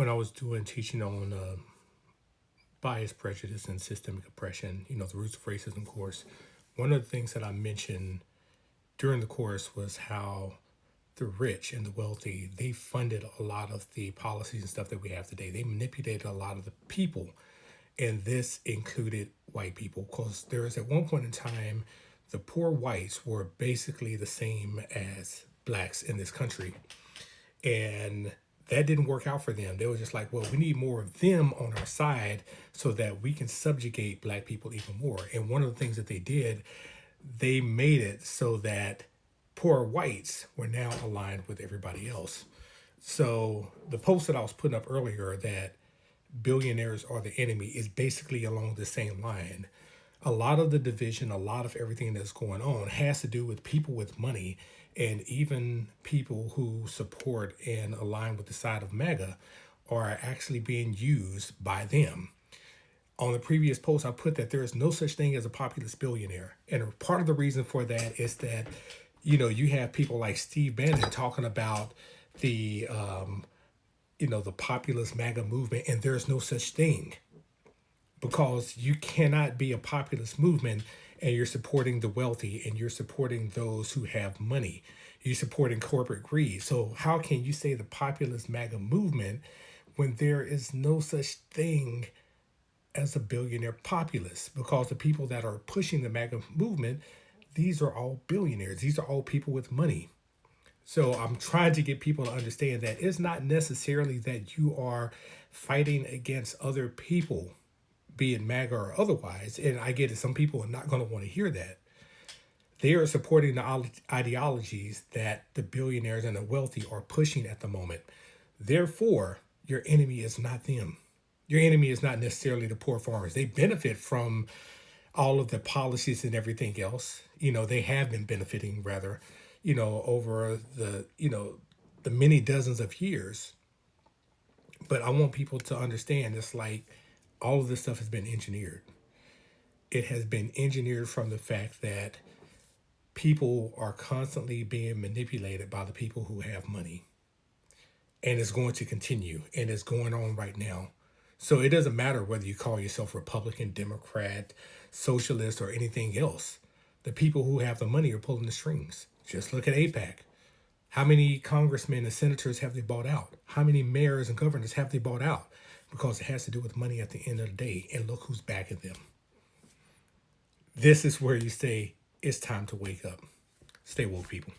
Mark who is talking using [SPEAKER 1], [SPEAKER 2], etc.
[SPEAKER 1] when I was doing teaching on bias, prejudice, and systemic oppression, the roots of racism course, one of the things that I mentioned during the course was how the rich and the wealthy, they funded a lot of the policies and stuff that we have today. They manipulated a lot of the people, and this included white people, because there was at one point in time, the poor whites were basically the same as blacks in this country. And that didn't work out for them. They were just like, well, we need more of them on our side so that we can subjugate black people even more. And one of the things that they did, they made it so that poor whites were now aligned with everybody else. So the post that I was putting up earlier, that billionaires are the enemy, is basically along the same line. A lot of the division, a lot of everything that's going on has to do with people with money, and even people who support and align with the side of MAGA are actually being used by them. On the previous post, I put that there is no such thing as a populist billionaire. And part of the reason for that is that, you have people like Steve Bannon talking about the populist MAGA movement, and there's no such thing, because you cannot be a populist movement and you're supporting the wealthy and you're supporting those who have money. You're supporting corporate greed. So how can you say the populist MAGA movement when there is no such thing as a billionaire populist? Because the people that are pushing the MAGA movement, these are all billionaires. These are all people with money. So I'm trying to get people to understand that it's not necessarily that you are fighting against other people, be it MAGA or otherwise. And I get it, some people are not going to want to hear that. They are supporting the ideologies that the billionaires and the wealthy are pushing at the moment. Therefore, your enemy is not them. Your enemy is not necessarily the poor farmers. They benefit from all of the policies and everything else. They have been benefiting, rather, over the many dozens of years. But I want people to understand, it's like all of this stuff has been engineered. It has been engineered from the fact that people are constantly being manipulated by the people who have money. And it's going to continue, and it's going on right now. So it doesn't matter whether you call yourself Republican, Democrat, Socialist, or anything else. The people who have the money are pulling the strings. Just look at AIPAC. How many congressmen and senators have they bought out? How many mayors and governors have they bought out? Because it has to do with money at the end of the day. And look who's backing them. This is where you say it's time to wake up. Stay woke, people.